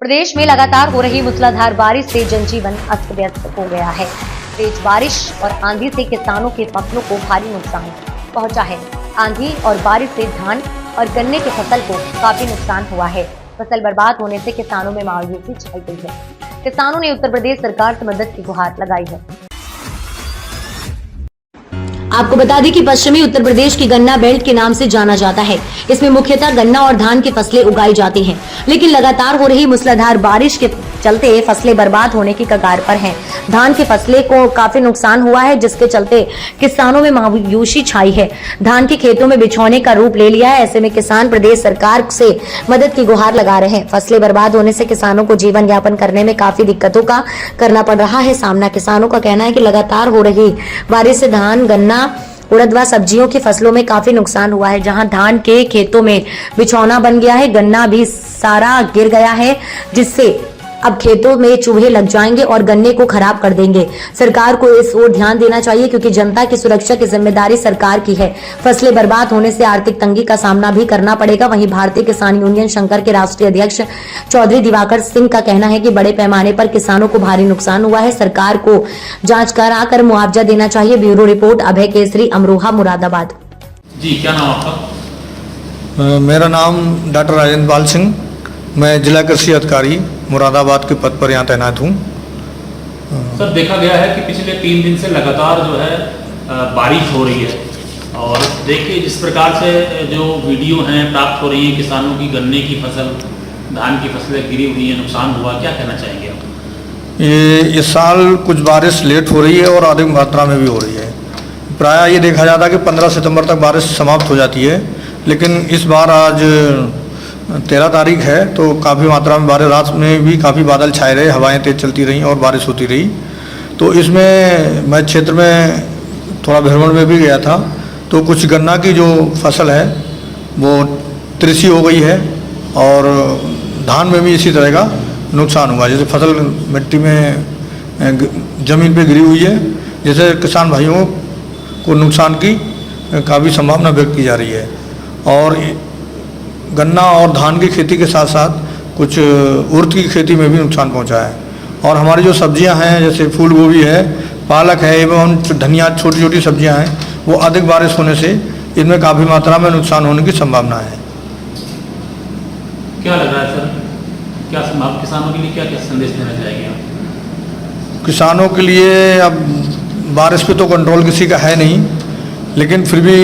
प्रदेश में लगातार हो रही मूसलाधार बारिश से जनजीवन अस्त व्यस्त हो गया है। तेज बारिश और आंधी से किसानों के फसलों को भारी नुकसान पहुंचा है। आंधी और बारिश से धान और गन्ने की फसल को काफी नुकसान हुआ है। फसल बर्बाद होने से किसानों में मायूसी छाई गई है। किसानों ने उत्तर प्रदेश सरकार से मदद की गुहार लगाई है। आपको बता दें कि पश्चिमी उत्तर प्रदेश की गन्ना बेल्ट के नाम से जाना जाता है। इसमें मुख्यतः गन्ना और धान की फसलें उगाई जाती हैं, लेकिन लगातार हो रही मूसलाधार बारिश के चलते फसलें बर्बाद होने की कगार पर हैं। धान की फसलें को काफी नुकसान हुआ है, जिसके चलते किसानों में मायूसी छाई है। धान के खेतों में बिछौने का रूप ले लिया है। ऐसे में किसान प्रदेश सरकार से मदद की गुहार लगा रहे हैं। फसलें बर्बाद होने से किसानों को जीवन यापन करने में काफी दिक्कतों का करना पड़ रहा है सामना। किसानों का कहना है कि लगातार हो रही बारिश से धान, गन्ना, उड़द व सब्जियों की फसलों में काफी नुकसान हुआ है। जहां धान के खेतों में बिछौना बन गया है, गन्ना भी सारा गिर गया है, जिससे अब खेतों में चूहे लग जाएंगे और गन्ने को खराब कर देंगे। सरकार को इस ओर ध्यान देना चाहिए, क्योंकि जनता की सुरक्षा की जिम्मेदारी सरकार की है। फसलें बर्बाद होने से आर्थिक तंगी का सामना भी करना पड़ेगा। वहीं भारतीय किसान यूनियन शंकर के राष्ट्रीय अध्यक्ष चौधरी दिवाकर सिंह का कहना है कि बड़े पैमाने पर किसानों को भारी नुकसान हुआ है। सरकार को जांच कराकर मुआवजा देना चाहिए। ब्यूरो रिपोर्ट, अभय केसरी, अमरोहा, मुरादाबाद। जी, क्या नाम आपका? मेरा नाम डॉक्टर राजेंद्र पाल सिंह, मैं जिला कृषि अधिकारी मुरादाबाद के पद पर यहाँ तैनात हूँ। सर, देखा गया है कि पिछले 3 दिन से लगातार जो है बारिश हो रही है, और देखिए जिस प्रकार से जो वीडियो हैं प्राप्त हो रही हैं किसानों की, गन्ने की फसल, धान की फसलें गिरी हुई हैं, नुकसान हुआ, क्या कहना चाहेंगे आप? इस साल कुछ बारिश लेट हो रही है और अधिक मात्रा में भी हो रही है। प्रायः ये देखा जाता है कि 15 सितंबर तक बारिश समाप्त हो जाती है, लेकिन इस बार आज 13 तारीख है तो काफ़ी मात्रा में बारिश, रात में भी काफ़ी बादल छाए रहे, हवाएं तेज चलती रहीं और बारिश होती रही। तो इसमें मैं क्षेत्र में थोड़ा भ्रमण में भी गया था, तो कुछ गन्ना की जो फसल है वो तिरछी हो गई है और धान में भी इसी तरह का नुकसान हुआ। जैसे फसल मिट्टी में ज़मीन पे गिरी हुई है, जैसे किसान भाइयों को नुकसान की काफ़ी संभावना व्यक्त की जा रही है। और गन्ना और धान की खेती के साथ साथ कुछ उड़द की खेती में भी नुकसान पहुंचा है। और हमारी जो सब्जियां हैं, जैसे फूल गोभी है, पालक है एवं धनिया, छोटी छोटी सब्जियां हैं, वो अधिक बारिश होने से इनमें काफ़ी मात्रा में नुकसान होने की संभावना है। क्या लग रहा है सर, क्या आप किसानों के लिए क्या क्या संदेश देना चाहेंगे आप? किसानों के लिए अब बारिश पे तो कंट्रोल किसी का है नहीं, लेकिन फिर भी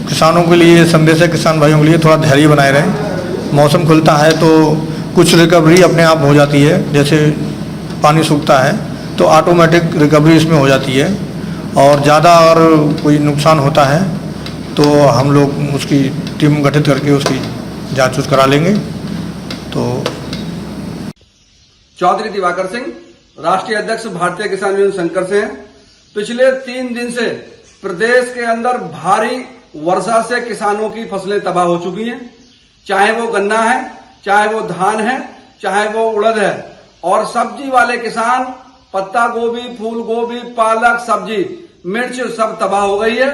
किसानों के लिए संदेश है, किसान भाइयों के लिए थोड़ा धैर्य बनाए रहें। मौसम खुलता है तो कुछ रिकवरी अपने आप हो जाती है, जैसे पानी सूखता है तो ऑटोमेटिक रिकवरी इसमें हो जाती है। और ज़्यादा अगर कोई नुकसान होता है तो हम लोग उसकी टीम गठित करके उसकी जांच करा लेंगे। तो चौधरी दिवाकर सिंह, राष्ट्रीय अध्यक्ष भारतीय किसान यूनियन शंकर से हैं। पिछले 3 दिन से प्रदेश के अंदर भारी वर्षा से किसानों की फसलें तबाह हो चुकी हैं, चाहे वो गन्ना है, चाहे वो धान है, चाहे वो उड़द है। और सब्जी वाले किसान, पत्ता गोभी, फूल गोभी, पालक, सब्जी, मिर्च सब तबाह हो गई है।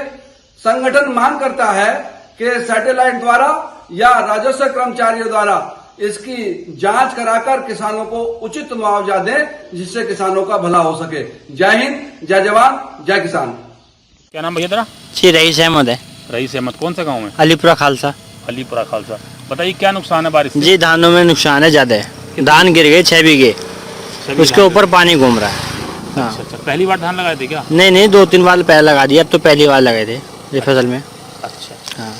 संगठन मांग करता है कि सैटेलाइट द्वारा या राजस्व कर्मचारियों द्वारा इसकी जांच कराकर किसानों को उचित मुआवजा दें, जिससे किसानों का भला हो सके। जय हिंद, जय जवान, जय किसान। क्या नाम भैया तेरा? जी, रईस अहमद है। रईस अहमद, कौन सा गाँव है? अलीपुरा खालसा। अलीपुरा खालसा। बताइए क्या नुकसान है बारिश से? जी, धानों में नुकसान है ज़्यादा है। धान गिर गए 6 बीघे, उसके ऊपर पानी घूम रहा है। हाँ। अच्छा, पहली बार धान लगाए थे क्या? नहीं, 2-3 बार पहले लगा दिया, अब तो पहली बार लगाए थे ये फसल में। अच्छा, हाँ।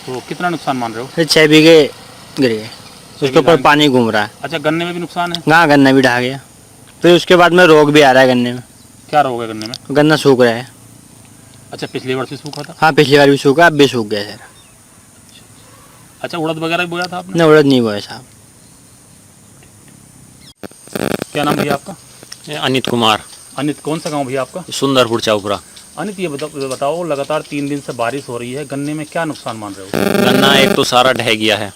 तो कितना नुकसान मान रहे हो? 6 बीघे गिर गए, उसके ऊपर पानी घूम रहा है। अच्छा, गन्ने में भी नुकसान है? हाँ, गन्ना भी ढह गया। फिर उसके बाद में रोग भी आ रहा है गन्ने में। क्या रोग है गन्ने में? गन्ना सूख रहा है। अच्छा, पिछली बार से सूखा था? हाँ, पिछली बार भी सूखा, अब भी सूख गया सर। अच्छा, उड़द वगैरह भी बोया था आपने? नहीं, उड़द नहीं बोया साहब। क्या नाम भैया आपका? अनित कुमार। अनित, कौन सा गांव भैया आपका? सुंदरपुर चौपरा। अनित, ये बताओ लगातार 3 दिन से बारिश हो रही है, गन्ने में क्या नुकसान मान रहे हो? गन्ना एक तो सारा ढह गया है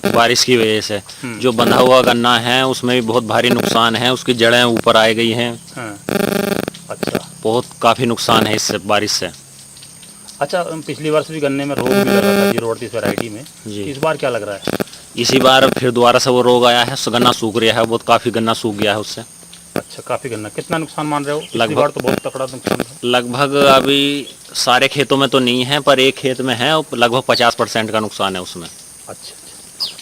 बारिश की वजह से। जो बंधा हुआ गन्ना है उसमें भी बहुत भारी नुकसान है, उसकी जड़ें ऊपर आ गई हैं। अच्छा, बहुत काफ़ी नुकसान है इससे, बारिश से। अच्छा, पिछली बार से भी गन्ने में रोग भी लगा था, 038 वैरायटी में। जी। इस बार क्या लग रहा है? इसी बार फिर दोबारा से वो रोग आया है, गन्ना सूख गया है, बहुत काफी गन्ना सूख गया है उससे। अच्छा, काफी गन्ना, कितना नुकसान मान रहे हो? पिछली लगभग- बार तो बहुत तगड़ा नुकसान था। लगभग अभी सारे खेतों में तो नहीं है, पर एक खेत में है, और लगभग 50% का नुकसान है उसमें। अच्छा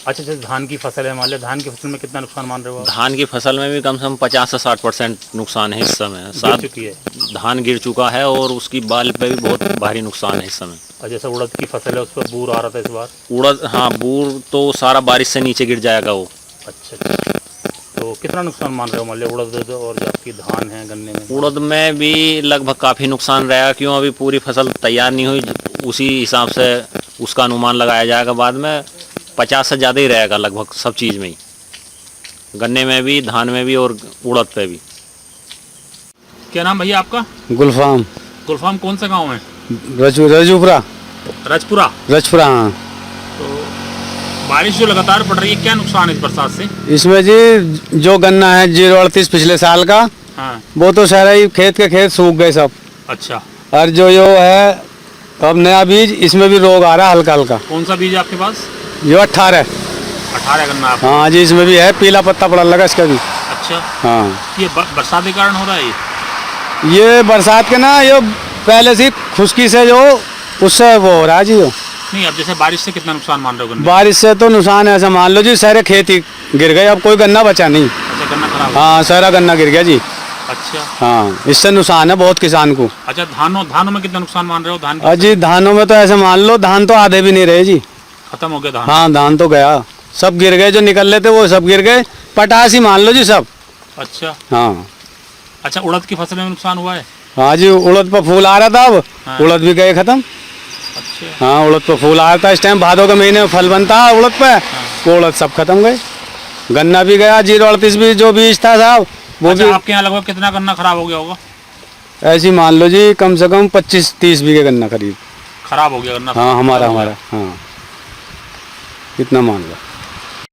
अच्छा, जैसे धान की फसल है, मान लिया धान की फसल में कितना नुकसान मान रहे हो आप? धान की फसल में भी कम से कम 50 से 60% नुकसान है इस समय। गिर चुकी है। धान गिर चुका है और उसकी बाल पे भी बहुत भारी नुकसान है इस समय। और जैसे उड़द की फसल है उस पर बूर आ रहा था इस बार। उड़द, हाँ, बूर तो सारा बारिश से नीचे गिर जाएगा वो। अच्छा अच्छा, तो कितना नुकसान मान रहे हो मान लिया उड़द और जो आपकी धान है गन्ने में? उड़द में भी लगभग काफ़ी नुकसान रहेगा, क्यों अभी पूरी फसल तैयार नहीं हुई, उसी हिसाब से उसका अनुमान लगाया जाएगा बाद में। 50 से ज़्यादा ही रहेगा लगभग सब चीज़ में ही, गन्ने में भी, धान में भी और उड़द पे भी। क्या नाम भैया आपका? गुलफाम गुलफाम, कौन सा गांव है? रजपुरा रजपुरा। रजपुरा। हाँ, तो बारिश जो लगातार पड़ रही है, क्या नुकसान है इस बरसात से? इसमें जी जो गन्ना है 038 पिछले साल का, हाँ। वो तो सारा ही खेत के खेत सूख गए सब। अच्छा, और जो है अब नया बीज, इसमें भी रोग आ रहा है हल्का हल्का। कौन सा बीज है आपके पास? जो 18। 18 गन्ना आपका? हाँ जी, इसमें भी है, पीला पत्ता पड़ा लगा इसका भी। अच्छा, हाँ, ये बरसात के कारण हो रहा है ये बरसात के ना, ये पहले से खुश्की से जो उससे वो हो रहा है जी। नहीं, अब जैसे बारिश से कितना नुकसान मान रहे हो गन्ने? बारिश से तो नुकसान है, ऐसा मान लो जी, सारे खेत ही गिर गए, अब कोई गन्ना बचा नहीं। अच्छा, गन्ना खराब हो हाँ, सारा गन्ना गिर गया जी। गया। अच्छा हाँ, इससे नुकसान है बहुत किसान को। अच्छा, धानों में कितना नुकसान मान रहे हो? धान की अजी धानों में तो ऐसे मान लो, धान तो आधे भी नहीं रहे जी। खत्म हो गया धान? हाँ, धान तो गया, सब गिर गए, जो निकल लेते वो सब गिर गए, पटास ही मान लो जी सब। अच्छा हाँ अच्छा, उड़द की फसल में नुकसान हुआ है? हाँ जी, उड़द पर फूल आ रहा था, अब हाँ। उड़द भी गए खत्म। अच्छा, हाँ, उड़द पर फूल आ रहा था, इस टाइम भादों के महीने में फल बनता है उड़द पे, वो उड़द सब खत्म गए। गन्ना भी गया, 038 भी जो बीज था साहब वो अच्छा, भी। आपके यहाँ लगभग कितना गन्ना खराब हो गया होगा? ऐसी मान लो जी, कम से कम 25-30 बीघे गन्ना करीब खराब हो गया गन्ना? हाँ, हमारा हाँ, इतना मान लो।